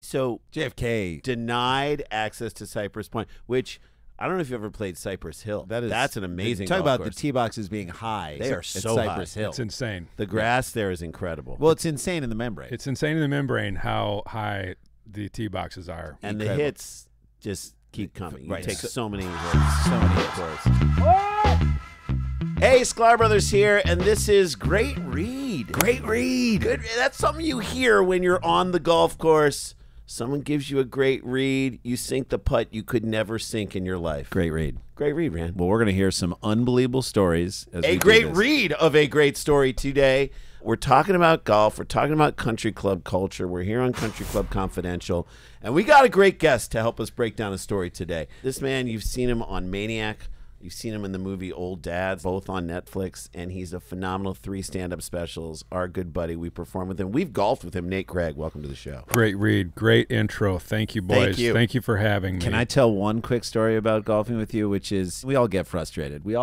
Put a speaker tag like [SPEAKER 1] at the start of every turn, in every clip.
[SPEAKER 1] So
[SPEAKER 2] JFK
[SPEAKER 1] denied access to Cypress Point, which I don't know if you ever played Cypress Hill. That's an amazing
[SPEAKER 2] Talk
[SPEAKER 1] golf
[SPEAKER 2] about
[SPEAKER 1] course.
[SPEAKER 2] the tee boxes being high.
[SPEAKER 1] They are
[SPEAKER 2] at
[SPEAKER 1] so
[SPEAKER 2] Cypress
[SPEAKER 1] high.
[SPEAKER 2] Hill.
[SPEAKER 3] It's insane.
[SPEAKER 1] The grass there is incredible.
[SPEAKER 2] Well, it's insane in the membrane.
[SPEAKER 3] It's insane in the membrane how high the tee boxes are.
[SPEAKER 1] And
[SPEAKER 2] incredible.
[SPEAKER 1] the hits just keep coming. You
[SPEAKER 2] Right.
[SPEAKER 1] take so many hits.
[SPEAKER 2] So many hits.
[SPEAKER 1] Hey, Sklar Brothers here, and this is Great Read.
[SPEAKER 2] Great read.
[SPEAKER 1] Good. That's something you hear when you're on the golf course. Someone gives you a great read. You sink the putt you could never sink in your life.
[SPEAKER 2] Great read.
[SPEAKER 1] Great read, man.
[SPEAKER 2] Well, we're going to hear some unbelievable stories. As
[SPEAKER 1] A
[SPEAKER 2] we do
[SPEAKER 1] great
[SPEAKER 2] this.
[SPEAKER 1] read of a great story today. We're talking about golf. We're talking about country club culture. We're here on Country Club Confidential. And we got a great guest to help us break down a story today. This man, you've seen him on Maniac. You've seen him in the movie Old Dads, both on Netflix, and he's a phenomenal 3 stand-up specials. Our good buddy, we perform with him. We've golfed with him. Nate Craig, welcome to the show.
[SPEAKER 3] Great read. Great intro. Thank you, boys.
[SPEAKER 1] Thank you.
[SPEAKER 3] For having me.
[SPEAKER 2] Can I tell one quick story about golfing with you, which is we all get frustrated. We've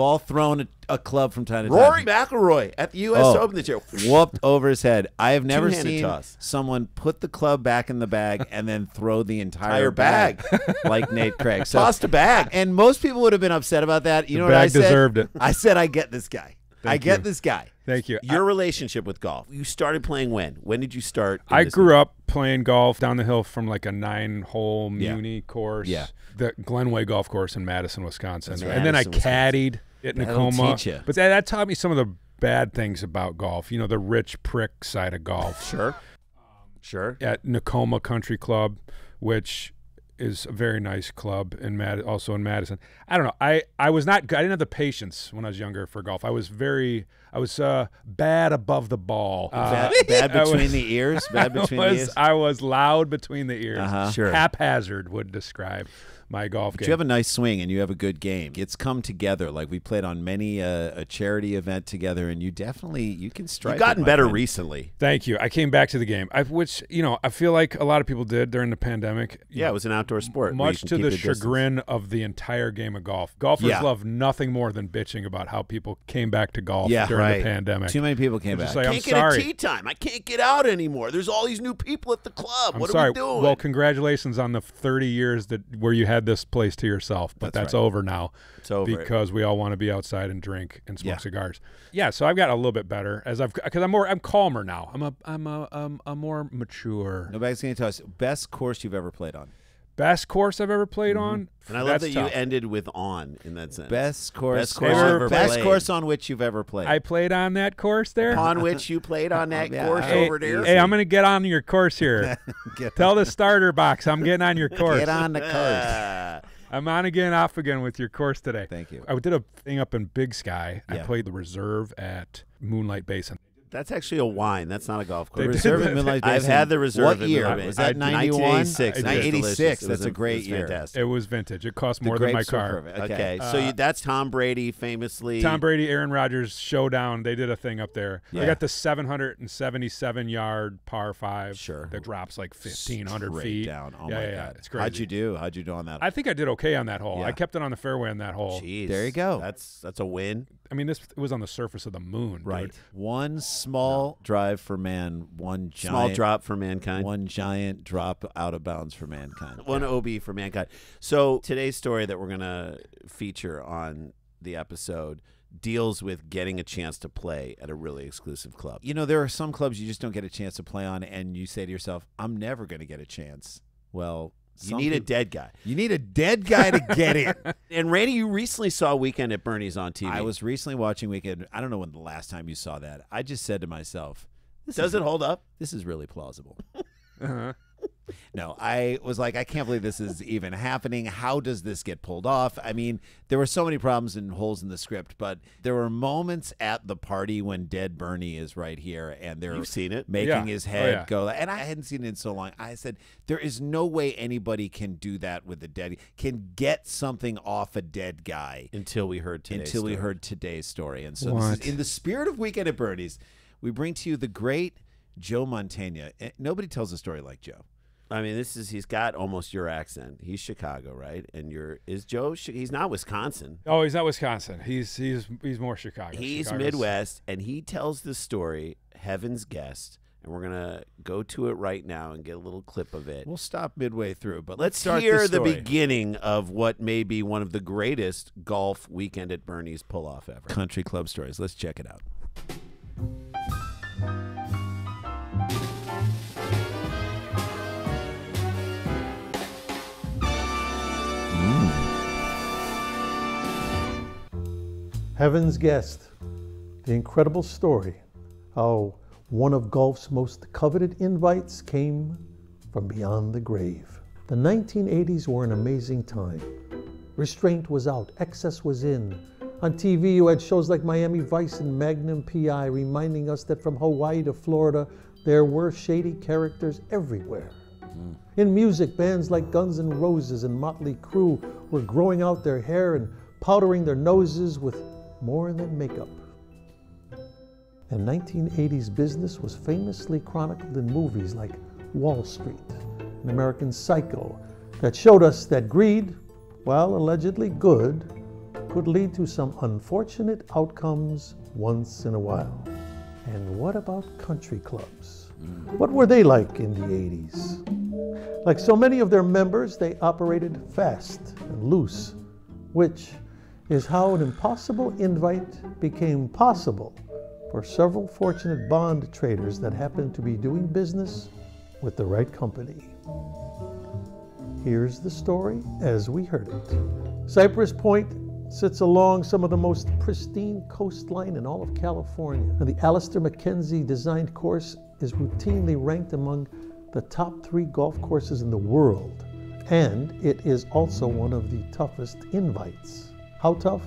[SPEAKER 2] all thrown a club from time to time.
[SPEAKER 1] Rory McIlroy at the U.S. Open this year.
[SPEAKER 2] Whooped over his head. I have never
[SPEAKER 1] Two-handed
[SPEAKER 2] seen
[SPEAKER 1] toss.
[SPEAKER 2] someone put the club back in the bag and then throw the entire bag like Nate Craig. So,
[SPEAKER 1] Tossed a bag.
[SPEAKER 2] and most people would have been upset about that. You know
[SPEAKER 3] The
[SPEAKER 2] what I
[SPEAKER 3] bag
[SPEAKER 2] said?
[SPEAKER 3] deserved it.
[SPEAKER 2] I said, I get this guy. I get
[SPEAKER 3] you.
[SPEAKER 2] this guy.
[SPEAKER 3] Thank you.
[SPEAKER 1] Your relationship with golf. You started playing when? When did you start?
[SPEAKER 3] I grew up playing golf down the hill from like a 9-hole
[SPEAKER 2] Yeah.
[SPEAKER 3] Muni course.
[SPEAKER 2] Yeah.
[SPEAKER 3] The Glenway Golf Course in Madison, Wisconsin.
[SPEAKER 1] That's
[SPEAKER 3] And then I
[SPEAKER 1] Madison, Wisconsin.
[SPEAKER 3] caddied at
[SPEAKER 2] That'll
[SPEAKER 3] Tacoma.
[SPEAKER 2] teach ya.
[SPEAKER 3] But that taught me some of the bad things about golf. You know, the rich prick side of golf.
[SPEAKER 1] Sure.
[SPEAKER 3] At Tacoma Country Club, which is a very nice club also in Madison. I don't know. I didn't have the patience when I was younger for golf. I was bad above the ball.
[SPEAKER 1] Bad between the ears. Bad between the ears.
[SPEAKER 3] I was loud between the ears.
[SPEAKER 1] Sure.
[SPEAKER 3] Haphazard would describe my golf
[SPEAKER 2] But
[SPEAKER 3] game.
[SPEAKER 2] you have a nice swing and you have a good game. It's come together. Like we played on many a charity event together, and you can strike.
[SPEAKER 1] You've gotten
[SPEAKER 2] it, my
[SPEAKER 1] better
[SPEAKER 2] friend.
[SPEAKER 1] recently.
[SPEAKER 3] Thank you. I came back to the game, which I feel like a lot of people did during the pandemic.
[SPEAKER 1] Yeah, it was an outdoor sport. where you
[SPEAKER 3] Much
[SPEAKER 1] can
[SPEAKER 3] to
[SPEAKER 1] keep
[SPEAKER 3] the
[SPEAKER 1] your distance.
[SPEAKER 3] chagrin of the entire game of golf. Golfers
[SPEAKER 2] Yeah.
[SPEAKER 3] love nothing more than bitching about how people came back to golf
[SPEAKER 2] Yeah,
[SPEAKER 3] during
[SPEAKER 1] right.
[SPEAKER 3] the pandemic.
[SPEAKER 2] Too many people came
[SPEAKER 3] They're
[SPEAKER 2] back.
[SPEAKER 3] just like, I'm
[SPEAKER 1] Can't get
[SPEAKER 3] sorry.
[SPEAKER 1] a tee time. I can't get out anymore. There's all these new people at the club.
[SPEAKER 3] I'm
[SPEAKER 1] What
[SPEAKER 3] sorry.
[SPEAKER 1] are we doing?
[SPEAKER 3] Well, congratulations on the 30 years where you had this place to yourself, but that's
[SPEAKER 2] right.
[SPEAKER 3] over now.
[SPEAKER 1] It's over.
[SPEAKER 3] Because we all want to be outside and drink and smoke
[SPEAKER 2] Yeah.
[SPEAKER 3] cigars. Yeah, so I've got a little bit better because I'm calmer now. I'm more mature.
[SPEAKER 2] Nobody's going to tell us best course you've ever played on.
[SPEAKER 3] Best course I've ever played on.
[SPEAKER 1] and I love
[SPEAKER 3] That's
[SPEAKER 1] that
[SPEAKER 3] tough.
[SPEAKER 1] you ended with on in that sense.
[SPEAKER 2] Best course,
[SPEAKER 1] Best course you've ever
[SPEAKER 2] best
[SPEAKER 1] played.
[SPEAKER 2] course on which you've ever played.
[SPEAKER 3] I played on that course there.
[SPEAKER 1] Upon which you played on that
[SPEAKER 2] Yeah.
[SPEAKER 1] course
[SPEAKER 2] Hey,
[SPEAKER 1] over there.
[SPEAKER 3] Hey, I'm going to get on your course here. Tell the starter box I'm getting on your course.
[SPEAKER 2] Get on the course.
[SPEAKER 3] I'm on again, off again with your course today.
[SPEAKER 2] Thank you.
[SPEAKER 3] I did a thing up in Big Sky. I
[SPEAKER 2] Yeah.
[SPEAKER 3] played the reserve at Moonlight Basin.
[SPEAKER 1] That's actually a wine. That's not a golf course.
[SPEAKER 3] They did
[SPEAKER 2] Reserve
[SPEAKER 3] that.
[SPEAKER 2] at Midlight
[SPEAKER 1] I've
[SPEAKER 2] Basin.
[SPEAKER 1] had the reserve.
[SPEAKER 2] What
[SPEAKER 1] at
[SPEAKER 2] year?
[SPEAKER 1] Midlight
[SPEAKER 2] Was
[SPEAKER 1] Basin.
[SPEAKER 2] that 91?
[SPEAKER 1] 1986.
[SPEAKER 2] 1986.
[SPEAKER 1] It was
[SPEAKER 2] That's a
[SPEAKER 1] delicious.
[SPEAKER 2] great
[SPEAKER 1] It was
[SPEAKER 2] year.
[SPEAKER 1] fantastic.
[SPEAKER 3] It was vintage. It cost
[SPEAKER 2] The
[SPEAKER 3] more than my
[SPEAKER 2] grapes were
[SPEAKER 3] car.
[SPEAKER 2] perfect.
[SPEAKER 1] Okay, so that's Tom Brady famously.
[SPEAKER 3] Tom Brady, Aaron Rodgers showdown. They did a thing up there.
[SPEAKER 2] Yeah.
[SPEAKER 3] I got the 777-yard par 5
[SPEAKER 2] Sure.
[SPEAKER 3] that drops like 1,500
[SPEAKER 2] Straight
[SPEAKER 3] feet.
[SPEAKER 2] down. Oh
[SPEAKER 3] yeah,
[SPEAKER 2] my
[SPEAKER 3] yeah,
[SPEAKER 2] God.
[SPEAKER 3] it's crazy.
[SPEAKER 2] How'd you do on that?
[SPEAKER 3] I think I did okay on that hole.
[SPEAKER 2] Yeah.
[SPEAKER 3] I kept it on the fairway on that hole.
[SPEAKER 1] Jeez,
[SPEAKER 2] There you go.
[SPEAKER 1] That's a win.
[SPEAKER 3] I mean, it was on the surface of the moon. dude.
[SPEAKER 2] One small drive for man, one giant
[SPEAKER 1] Small drop for mankind.
[SPEAKER 2] one giant drop out of bounds for mankind.
[SPEAKER 1] One OB for mankind. So today's story that we're going to feature on the episode deals with getting a chance to play at a really exclusive club.
[SPEAKER 2] You know, there are some clubs you just don't get a chance to play on, and you say to yourself, I'm never going to get a chance. Well,
[SPEAKER 1] You need a dead guy.
[SPEAKER 2] You need a dead guy to get in.
[SPEAKER 1] And Randy, you recently saw Weekend at Bernie's on TV.
[SPEAKER 2] I was recently watching Weekend. I don't know when the last time you saw that. I just said to myself,
[SPEAKER 1] Does it hold up?
[SPEAKER 2] this is really plausible.
[SPEAKER 3] Uh-huh.
[SPEAKER 2] No, I was like, I can't believe this is even happening. How does this get pulled off? I mean, there were so many problems and holes in the script, but there were moments at the party when Dead Bernie is right here, and they're
[SPEAKER 1] You've seen it.
[SPEAKER 2] making
[SPEAKER 3] Yeah.
[SPEAKER 2] his
[SPEAKER 3] Oh,
[SPEAKER 2] head
[SPEAKER 3] yeah.
[SPEAKER 2] go. And I hadn't seen it in so long. I said, there is no way anybody can do that with a dead, can get something off a dead guy
[SPEAKER 1] Until we heard today's
[SPEAKER 2] until we
[SPEAKER 1] story.
[SPEAKER 2] heard today's story. And so this
[SPEAKER 3] What?
[SPEAKER 2] is, in the spirit of Weekend at Bernie's, we bring to you the great Joe Mantegna. Nobody tells a story like Joe.
[SPEAKER 1] I mean, he's got almost your accent. He's Chicago, right? And is Joe? He's not Wisconsin.
[SPEAKER 3] Oh, he's not Wisconsin. He's more Chicago.
[SPEAKER 1] He's
[SPEAKER 3] Chicago's-
[SPEAKER 1] Midwest, and he tells the story, Heaven's Guest. And and we're gonna go to it right now and get a little clip of it.
[SPEAKER 2] We'll stop midway through, but
[SPEAKER 1] Let's
[SPEAKER 2] start
[SPEAKER 1] hear
[SPEAKER 2] this
[SPEAKER 1] the
[SPEAKER 2] story.
[SPEAKER 1] beginning of what may be one of the greatest golf weekend at Bernie's pull-off ever.
[SPEAKER 2] Country club stories. Let's check it out.
[SPEAKER 4] Heaven's Guest, the incredible story how one of golf's most coveted invites came from beyond the grave. The 1980s were an amazing time. Restraint was out, excess was in. On TV, you had shows like Miami Vice and Magnum PI reminding us that from Hawaii to Florida, there were shady characters everywhere. In music, bands like Guns N' Roses and Motley Crue were growing out their hair and powdering their noses with more than makeup. And 1980s business was famously chronicled in movies like Wall Street and American Psycho that showed us that greed, while allegedly good, could lead to some unfortunate outcomes once in a while. And what about country clubs? What were they like in the 80s? Like so many of their members, they operated fast and loose, which is how an impossible invite became possible for several fortunate bond traders that happened to be doing business with the right company. Here's the story as we heard it. Cypress Point sits along some of the most pristine coastline in all of California, and the Alistair McKenzie designed course is routinely ranked among the top 3 golf courses in the world, and it is also one of the toughest invites. How tough?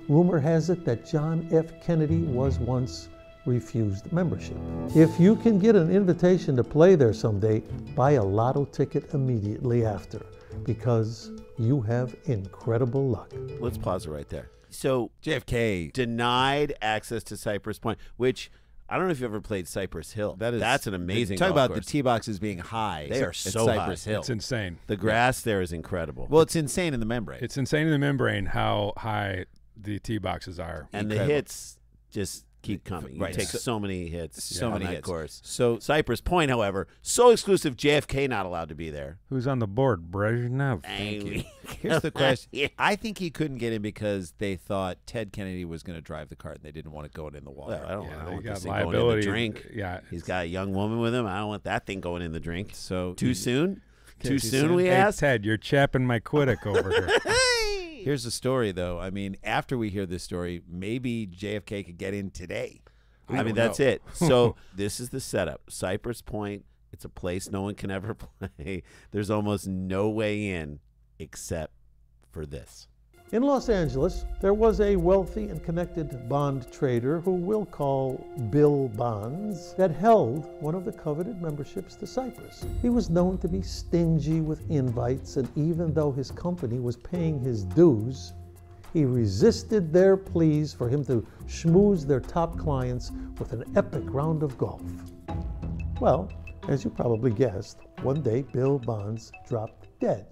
[SPEAKER 4] Rumor has it that John F. Kennedy was once refused membership. If you can get an invitation to play there someday, buy a lotto ticket immediately after, because you have incredible luck.
[SPEAKER 1] Let's pause it right there. So
[SPEAKER 2] JFK.
[SPEAKER 1] denied access to Cypress Point, which I don't know if you ever played Cypress Hill. That's an amazing
[SPEAKER 2] Talk
[SPEAKER 1] golf
[SPEAKER 2] about
[SPEAKER 1] course.
[SPEAKER 2] the tee boxes being high.
[SPEAKER 1] They are
[SPEAKER 2] at
[SPEAKER 1] so
[SPEAKER 2] Cypress
[SPEAKER 1] high.
[SPEAKER 2] Hill.
[SPEAKER 3] It's insane.
[SPEAKER 1] The grass there is incredible.
[SPEAKER 2] Well, it's insane in the membrane.
[SPEAKER 3] It's insane in the membrane how high the tee boxes are.
[SPEAKER 1] and the
[SPEAKER 2] incredible.
[SPEAKER 1] hits just keep coming. You
[SPEAKER 2] Right.
[SPEAKER 1] take so many hits
[SPEAKER 2] So
[SPEAKER 1] on
[SPEAKER 2] many
[SPEAKER 1] that
[SPEAKER 2] hits.
[SPEAKER 1] course.
[SPEAKER 2] So
[SPEAKER 1] Cypress Point, however, so exclusive, JFK not allowed to be there.
[SPEAKER 3] Who's on the board? Brezhnev.
[SPEAKER 1] Thank you.
[SPEAKER 2] here's the question. I think he couldn't get in because they thought Ted Kennedy was going to drive the cart and they didn't want it going in the water.
[SPEAKER 1] Well, I don't,
[SPEAKER 3] Yeah,
[SPEAKER 1] I don't
[SPEAKER 3] they
[SPEAKER 1] want
[SPEAKER 3] got
[SPEAKER 1] this thing going in the
[SPEAKER 3] liability.
[SPEAKER 1] drink.
[SPEAKER 3] Yeah.
[SPEAKER 1] He's got a young woman with him. I don't want that thing going in the drink.
[SPEAKER 2] So
[SPEAKER 1] Too soon? Too
[SPEAKER 3] Too
[SPEAKER 1] soon, we
[SPEAKER 3] Hey,
[SPEAKER 1] asked?
[SPEAKER 3] Ted, you're chapping my quiddick over here.
[SPEAKER 2] here's the story, though. I mean, after we hear this story, maybe JFK could get in today.
[SPEAKER 1] I mean, that's it. So this is the setup. Cypress Point, it's a place no one can ever play. There's almost no way in except for this.
[SPEAKER 4] In Los Angeles, there was a wealthy and connected bond trader who we'll call Bill Bonds that held one of the coveted memberships to Cypress. He was known to be stingy with invites, and even though his company was paying his dues, he resisted their pleas for him to schmooze their top clients with an epic round of golf. Well, as you probably guessed, one day Bill Bonds dropped dead,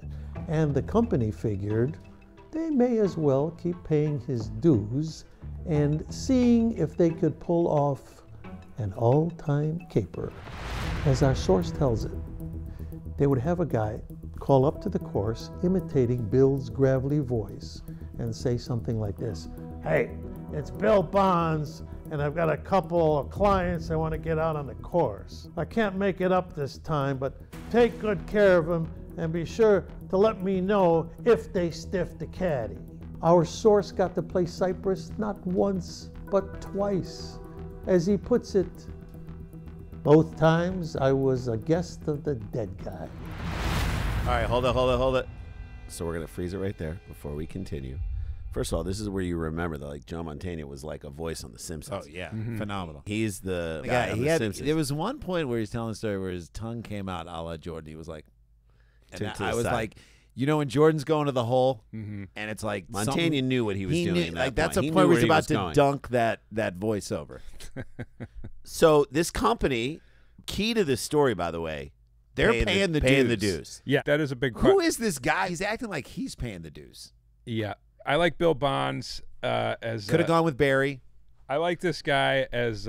[SPEAKER 4] and the company figured they may as well keep paying his dues and seeing if they could pull off an all-time caper. As our source tells it, they would have a guy call up to the course imitating Bill's gravelly voice and say something like this: "Hey, it's Bill Bonds, and I've got a couple of clients I want to get out on the course. I can't make it up this time, but take good care of them and be sure to let me know if they stiff the caddy." Our source got to play Cypress not once, but twice. As he puts it, both times I was a guest of the dead guy.
[SPEAKER 1] All right, hold it. So we're going to freeze it right there before we continue. First of all, this is where you remember that like Joe Mantegna was like a voice on The Simpsons.
[SPEAKER 2] Oh, yeah. Phenomenal.
[SPEAKER 1] He's the
[SPEAKER 2] Yeah,
[SPEAKER 1] guy on
[SPEAKER 2] he
[SPEAKER 1] The
[SPEAKER 2] had.
[SPEAKER 1] Simpsons.
[SPEAKER 2] There was one point where he's telling a story where his tongue came out a la Jordan. He was like, and
[SPEAKER 1] To
[SPEAKER 2] I
[SPEAKER 1] the
[SPEAKER 2] was
[SPEAKER 1] side.
[SPEAKER 2] like, you know, when Jordan's going to the hole, and it's like
[SPEAKER 1] Mantegna knew what he was doing. at that
[SPEAKER 2] like that's a
[SPEAKER 1] He
[SPEAKER 2] point
[SPEAKER 1] knew
[SPEAKER 2] where he's about to
[SPEAKER 1] going.
[SPEAKER 2] dunk that voiceover.
[SPEAKER 1] So this company, key to this story, by the way,
[SPEAKER 2] They're paying the
[SPEAKER 1] paying the
[SPEAKER 2] dues.
[SPEAKER 1] dues.
[SPEAKER 3] Yeah, that is a big
[SPEAKER 2] Who is this guy? He's acting like he's paying the dues.
[SPEAKER 3] Yeah. I like Bill Bonds as
[SPEAKER 2] Could have gone with Barry.
[SPEAKER 3] I like this guy as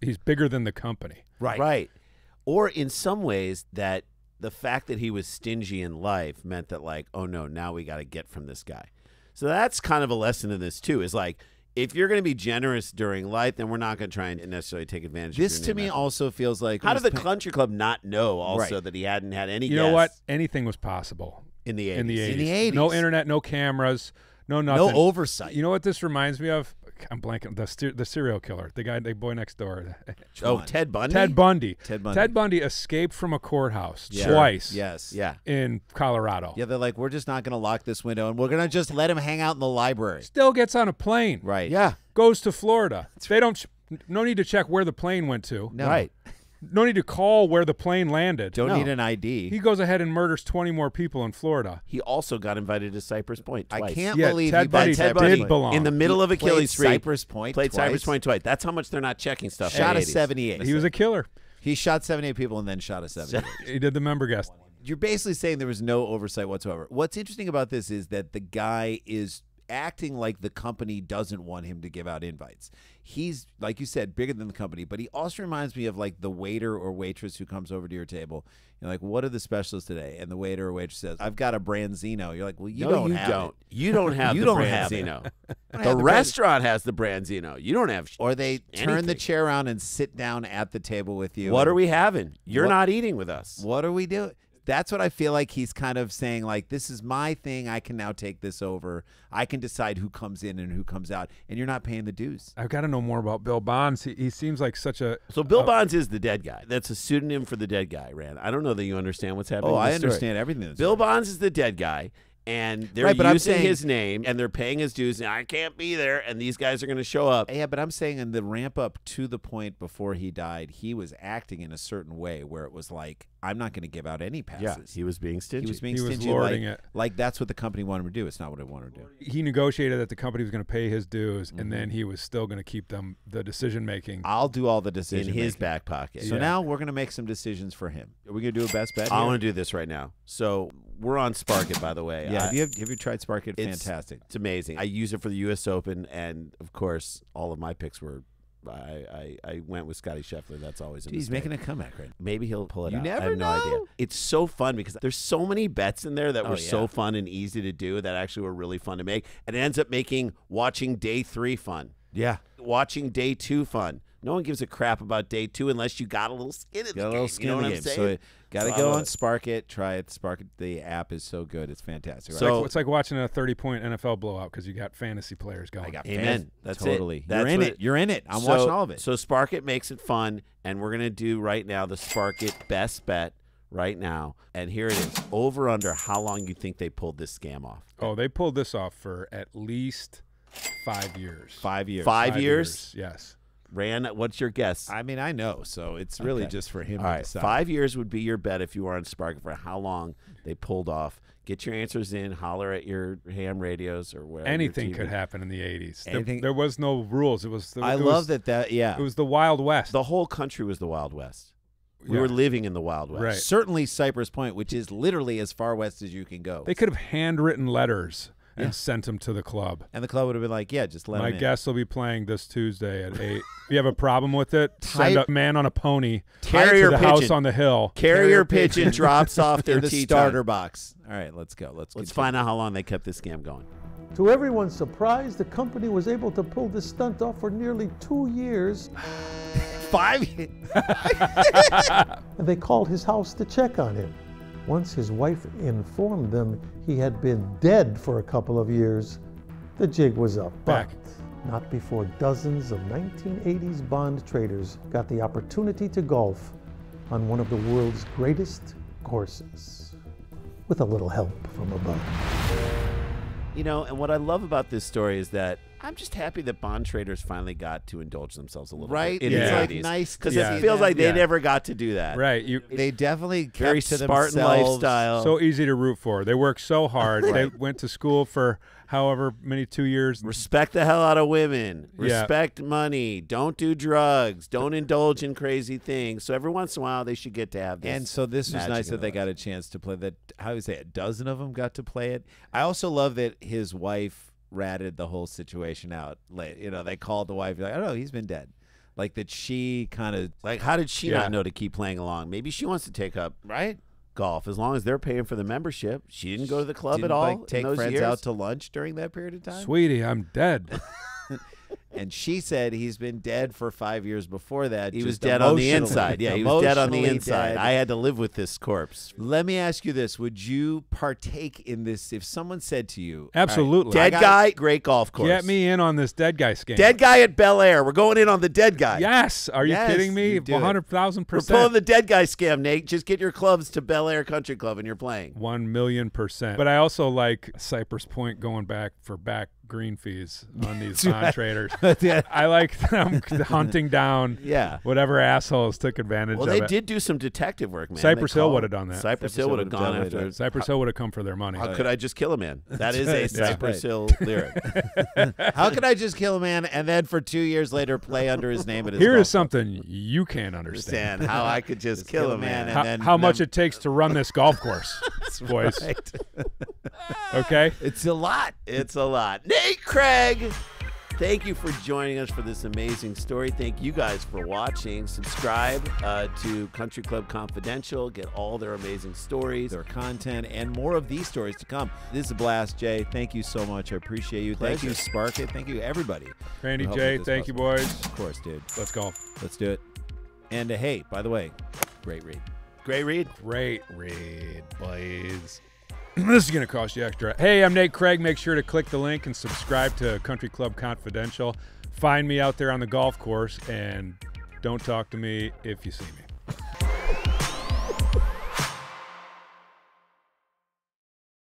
[SPEAKER 3] he's bigger than the company.
[SPEAKER 1] Right. Or in some ways that the fact that he was stingy in life meant that like, oh no, now we got to get from this guy. So that's kind of a lesson in this too, is like, if you're going to be generous during life, then we're not going to try and necessarily take advantage of
[SPEAKER 2] This
[SPEAKER 1] your
[SPEAKER 2] to
[SPEAKER 1] name
[SPEAKER 2] me
[SPEAKER 1] after.
[SPEAKER 2] also feels like
[SPEAKER 1] How did the country club not know also that he hadn't had any
[SPEAKER 3] You know what? Anything was possible
[SPEAKER 1] in the 80s?
[SPEAKER 3] in the 80s.
[SPEAKER 2] In the 80s.
[SPEAKER 3] No internet, no cameras, no nothing.
[SPEAKER 2] no oversight.
[SPEAKER 3] You know what this reminds me of? I'm blanking. The serial killer, the boy next door.
[SPEAKER 1] Oh, Ted Bundy?
[SPEAKER 3] Ted Bundy.
[SPEAKER 2] Ted Bundy.
[SPEAKER 3] Ted Bundy escaped from a courthouse
[SPEAKER 2] Yeah.
[SPEAKER 3] twice.
[SPEAKER 2] Yes.
[SPEAKER 1] Yeah.
[SPEAKER 3] In Colorado.
[SPEAKER 2] Yeah, they're like, we're just not going to lock this window, and we're going to just let him hang out in the library.
[SPEAKER 3] Still gets on a plane.
[SPEAKER 2] Right.
[SPEAKER 1] Yeah.
[SPEAKER 3] Goes to Florida. They don't. No need to check where the plane went to.
[SPEAKER 2] No.
[SPEAKER 1] Right.
[SPEAKER 3] No need to call where the plane landed.
[SPEAKER 2] Don't
[SPEAKER 1] No.
[SPEAKER 2] need an ID.
[SPEAKER 3] He goes ahead and murders 20 more people in Florida.
[SPEAKER 1] He also got invited to Cypress Point twice.
[SPEAKER 2] I can't
[SPEAKER 3] Yeah,
[SPEAKER 2] believe
[SPEAKER 3] Ted
[SPEAKER 2] he
[SPEAKER 3] Bundy
[SPEAKER 1] Ted
[SPEAKER 3] did
[SPEAKER 1] Bundy
[SPEAKER 3] belong.
[SPEAKER 1] in the middle of
[SPEAKER 2] Played
[SPEAKER 1] Achilles Street.
[SPEAKER 2] Cypress Point
[SPEAKER 1] Played
[SPEAKER 2] twice.
[SPEAKER 1] Cypress Point twice. That's how much they're not checking stuff.
[SPEAKER 2] Shot
[SPEAKER 1] in
[SPEAKER 2] a
[SPEAKER 1] the 80s.
[SPEAKER 2] 78.
[SPEAKER 3] He was a killer.
[SPEAKER 2] He shot 78 people and then shot a 78.
[SPEAKER 3] He did the member guest.
[SPEAKER 2] You're basically saying there was no oversight whatsoever. What's interesting about this is that the guy is acting like the company doesn't want him to give out invites. He's, like you said, bigger than the company, but he also reminds me of like the waiter or waitress who comes over to your table. You're like, what are the specials today? And the waiter or waitress says, I've got a Branzino. You're like, well, you don't have it.
[SPEAKER 1] You don't have
[SPEAKER 2] You
[SPEAKER 1] the
[SPEAKER 2] don't have it.
[SPEAKER 1] Branzino.
[SPEAKER 2] have
[SPEAKER 1] The
[SPEAKER 2] the
[SPEAKER 1] restaurant has the Branzino. You don't have
[SPEAKER 2] Or they turn the
[SPEAKER 1] anything.
[SPEAKER 2] chair around and sit down at the table with you.
[SPEAKER 1] What
[SPEAKER 2] and
[SPEAKER 1] are we having? You're
[SPEAKER 2] What-
[SPEAKER 1] not eating with us.
[SPEAKER 2] What are we doing? That's what I feel like he's kind of saying, like, this is my thing. I can now take this over. I can decide who comes in and who comes out, and you're not paying the dues.
[SPEAKER 3] I've got to know more about Bill Bonds. He seems like such a.
[SPEAKER 1] So Bill Bonds is the dead guy. That's a pseudonym for the dead guy, Rand. I don't know that you understand what's happening.
[SPEAKER 2] Oh,
[SPEAKER 1] in
[SPEAKER 2] I
[SPEAKER 1] this story.
[SPEAKER 2] understand everything. that's
[SPEAKER 1] Bill
[SPEAKER 2] going on.
[SPEAKER 1] Bonds is the dead guy, and they're
[SPEAKER 2] Right, but I'm
[SPEAKER 1] using
[SPEAKER 2] saying-
[SPEAKER 1] his name, and they're paying his dues, and I can't be there, and these guys are going to show up.
[SPEAKER 2] Yeah, but I'm saying in the ramp up to the point before he died, he was acting in a certain way where it was like, I'm not going to give out any passes.
[SPEAKER 1] Yeah, he was being stingy.
[SPEAKER 2] He was being
[SPEAKER 3] He was
[SPEAKER 2] stingy.
[SPEAKER 3] lording
[SPEAKER 2] like,
[SPEAKER 3] it.
[SPEAKER 2] like that's what the company wanted him to do. It's not what I wanted to do.
[SPEAKER 3] He negotiated that the company was going to pay his dues, and then he was still going to keep them the decision making.
[SPEAKER 2] I'll do all the
[SPEAKER 1] in
[SPEAKER 2] decisions
[SPEAKER 1] his back pocket.
[SPEAKER 2] So
[SPEAKER 3] Yeah.
[SPEAKER 2] now we're going to make some decisions for him. Are we going to do a best bet?
[SPEAKER 1] I
[SPEAKER 2] here?
[SPEAKER 1] want to do this right now. So we're on Spark It, by the way.
[SPEAKER 2] Yeah.
[SPEAKER 1] I-
[SPEAKER 2] Have you tried Spark It?
[SPEAKER 1] It's-
[SPEAKER 2] Fantastic.
[SPEAKER 1] It's amazing. I use it for the U.S. Open, and of course, all of my picks were. I went with Scotty Scheffler. That's always a
[SPEAKER 2] Dude, he's
[SPEAKER 1] mistake.
[SPEAKER 2] making a comeback right now.
[SPEAKER 1] Maybe he'll pull it
[SPEAKER 2] You
[SPEAKER 1] out.
[SPEAKER 2] never
[SPEAKER 1] I have no idea.
[SPEAKER 2] know.
[SPEAKER 1] It's so fun because there's so many bets in there that were
[SPEAKER 2] Oh,
[SPEAKER 1] so
[SPEAKER 2] yeah.
[SPEAKER 1] fun and easy to do that actually were really fun to make, and it ends up making watching day 3 fun,
[SPEAKER 2] Yeah.
[SPEAKER 1] watching day 2 fun. No one gives a crap about day 2 unless you got a little skin in the
[SPEAKER 2] Got a
[SPEAKER 1] game.
[SPEAKER 2] little skin
[SPEAKER 1] you know
[SPEAKER 2] in
[SPEAKER 1] what
[SPEAKER 2] the
[SPEAKER 1] I'm
[SPEAKER 2] game.
[SPEAKER 1] saying?
[SPEAKER 2] So got to
[SPEAKER 1] So I
[SPEAKER 2] go
[SPEAKER 1] love
[SPEAKER 2] on
[SPEAKER 1] it.
[SPEAKER 2] Spark It. Try it. Spark It. The app is so good. It's fantastic. Right?
[SPEAKER 1] So-
[SPEAKER 3] It's like watching a 30-point NFL blowout because you got fantasy players going.
[SPEAKER 2] I got
[SPEAKER 1] Amen.
[SPEAKER 2] fans.
[SPEAKER 1] That's
[SPEAKER 2] totally.
[SPEAKER 1] it. That's
[SPEAKER 2] You're in
[SPEAKER 1] what
[SPEAKER 2] it. You're in it. I'm
[SPEAKER 1] So-
[SPEAKER 2] watching all of it.
[SPEAKER 1] So Spark It makes it fun, and we're gonna do right now the Spark It best bet right now. And here it is. Over under how long you think they pulled this scam off?
[SPEAKER 3] Oh, they pulled this off for at least 5 years.
[SPEAKER 2] 5 years.
[SPEAKER 1] 5 years?
[SPEAKER 3] Yes.
[SPEAKER 1] Rand, what's your guess?
[SPEAKER 2] I mean, I know. So it's really
[SPEAKER 1] Okay.
[SPEAKER 2] just for him
[SPEAKER 1] All
[SPEAKER 2] to
[SPEAKER 1] right,
[SPEAKER 2] decide.
[SPEAKER 1] 5 years would be your bet if you were on Spark It for how long they pulled off. Get your answers in. Holler at your ham radios or wherever.
[SPEAKER 3] Anything could happen in the 80s.
[SPEAKER 2] Anything-
[SPEAKER 3] There was no rules. It was.
[SPEAKER 2] I love that. Yeah.
[SPEAKER 3] It was the Wild West.
[SPEAKER 1] The whole country was the Wild West. We
[SPEAKER 3] Yeah.
[SPEAKER 1] were living in the Wild West.
[SPEAKER 3] Right.
[SPEAKER 2] Certainly Cypress Point, which is literally as far west as you can go.
[SPEAKER 3] They could have handwritten letters and sent them to the club.
[SPEAKER 2] And the club would have been like, yeah, just let
[SPEAKER 3] My
[SPEAKER 2] him in.
[SPEAKER 3] guests will be playing this Tuesday at 8. If you have a problem with it,
[SPEAKER 2] Type-
[SPEAKER 3] send a man on a pony
[SPEAKER 1] Carrier
[SPEAKER 3] to the
[SPEAKER 1] pigeon.
[SPEAKER 3] house on the hill.
[SPEAKER 1] Carrier pigeon drops off their
[SPEAKER 2] in the
[SPEAKER 1] tea
[SPEAKER 2] starter
[SPEAKER 1] time.
[SPEAKER 2] box. All right, let's go. Let's
[SPEAKER 1] Let's
[SPEAKER 2] continue.
[SPEAKER 1] find out how long they kept this scam going.
[SPEAKER 4] To everyone's surprise, the company was able to pull this stunt off for nearly 2 years,
[SPEAKER 2] 5
[SPEAKER 4] and they called his house to check on him. Once his wife informed them he had been dead for a couple of years, the jig was up.
[SPEAKER 3] Back.
[SPEAKER 4] But not before dozens of 1980s bond traders got the opportunity to golf on one of the world's greatest courses, with a little help from above.
[SPEAKER 1] You know, and what I love about this story is that I'm just happy that bond traders finally got to indulge themselves a little
[SPEAKER 2] Right?
[SPEAKER 1] bit.
[SPEAKER 2] It's
[SPEAKER 3] Yeah.
[SPEAKER 2] like nice
[SPEAKER 1] because
[SPEAKER 3] Yeah.
[SPEAKER 1] it feels like they
[SPEAKER 3] Yeah.
[SPEAKER 1] never got to do that.
[SPEAKER 3] Right. You
[SPEAKER 2] They definitely kept
[SPEAKER 1] Very
[SPEAKER 2] to
[SPEAKER 1] Spartan
[SPEAKER 2] themselves.
[SPEAKER 1] lifestyle.
[SPEAKER 3] so easy to root for. They worked so hard. They went to school for however many 2 years.
[SPEAKER 1] Respect the hell out of women.
[SPEAKER 3] Yeah.
[SPEAKER 1] Respect money. Don't do drugs. Don't indulge in crazy things. So every once in a while, they should get to have this.
[SPEAKER 2] And so this was
[SPEAKER 1] magic
[SPEAKER 2] nice
[SPEAKER 1] in
[SPEAKER 2] that they
[SPEAKER 1] their
[SPEAKER 2] got a chance to play that. How do you say it? A dozen of them got to play it. I also love that his wife ratted the whole situation out. You know, they called the wife like, "Oh no, he's been dead." Like that she kind of
[SPEAKER 1] Like, how did she
[SPEAKER 3] Yeah.
[SPEAKER 1] not know to keep playing along? Maybe she wants to take up golf as long as they're paying for the membership. She didn't go to the club
[SPEAKER 2] didn't
[SPEAKER 1] at all.
[SPEAKER 2] like take
[SPEAKER 1] in those
[SPEAKER 2] friends
[SPEAKER 1] years.
[SPEAKER 2] out to lunch during that period of time.
[SPEAKER 3] Sweetie, I'm dead.
[SPEAKER 2] And she said he's been dead for 5 years before that.
[SPEAKER 1] He
[SPEAKER 2] just
[SPEAKER 1] was dead on the
[SPEAKER 2] emotionally-
[SPEAKER 1] inside. Yeah, he was dead on the
[SPEAKER 2] emotionally
[SPEAKER 1] inside.
[SPEAKER 2] dead.
[SPEAKER 1] I had to live with this corpse.
[SPEAKER 2] Let me ask you this: would you partake in this if someone said to you,
[SPEAKER 3] Absolutely.
[SPEAKER 1] Dead
[SPEAKER 2] got-
[SPEAKER 1] guy, great golf course.
[SPEAKER 3] Get me in on this dead guy scam.
[SPEAKER 1] Dead guy at Bel Air. We're going in on the dead guy.
[SPEAKER 3] Yes. Are you
[SPEAKER 2] Yes,
[SPEAKER 3] kidding me?
[SPEAKER 2] you do it.
[SPEAKER 3] 100,000%.
[SPEAKER 1] We're pulling the dead guy scam, Nate. Just get your clubs to Bel Air Country Club and you're playing.
[SPEAKER 3] 1,000,000%. But I also like Cypress Point going back for back green fees on these bond traders. I like them hunting down
[SPEAKER 2] Yeah.
[SPEAKER 3] whatever assholes took advantage
[SPEAKER 1] Well,
[SPEAKER 3] of
[SPEAKER 1] they
[SPEAKER 3] it.
[SPEAKER 1] did do some detective work, man.
[SPEAKER 3] Cypress
[SPEAKER 1] They
[SPEAKER 3] Hill
[SPEAKER 1] called-
[SPEAKER 3] would have done that.
[SPEAKER 1] Cypress Hill would have gone
[SPEAKER 2] definitely
[SPEAKER 1] after.
[SPEAKER 2] done it.
[SPEAKER 3] Cypress Hill would have come for their money.
[SPEAKER 1] How could I just kill a man? That is a
[SPEAKER 2] That's
[SPEAKER 1] Cypress
[SPEAKER 2] right.
[SPEAKER 1] Hill lyric.
[SPEAKER 2] How could I just kill a man and then for 2 years later play under his name at his
[SPEAKER 3] Here
[SPEAKER 2] golf
[SPEAKER 3] is something you can't understand.
[SPEAKER 1] Understand how I could just kill a man and then
[SPEAKER 3] How much it takes to run this golf course, boys. Okay?
[SPEAKER 2] It's a lot.
[SPEAKER 1] It's a lot. Nate Craig, thank you for joining us for this amazing story. Thank you guys for watching. Subscribe to Country Club Confidential. Get all their amazing stories.
[SPEAKER 2] Their content and more of these stories to come. This is a blast, Jay. Thank you so much. I appreciate you. Thank you,
[SPEAKER 1] Pleasure.
[SPEAKER 2] Spark It. Thank you, everybody.
[SPEAKER 3] Randy
[SPEAKER 2] for helping
[SPEAKER 3] J,
[SPEAKER 2] with this
[SPEAKER 3] thank you,
[SPEAKER 2] puzzle.
[SPEAKER 3] boys.
[SPEAKER 2] Of course, dude.
[SPEAKER 3] Let's golf.
[SPEAKER 2] Let's do it. And hey, by the way, great read.
[SPEAKER 1] Great read.
[SPEAKER 3] Great read, boys. This is going to cost you extra. Hey, I'm Nate Craig. Make sure to click the link and subscribe to Country Club Confidential. Find me out there on the golf course, and don't talk to me if you see me.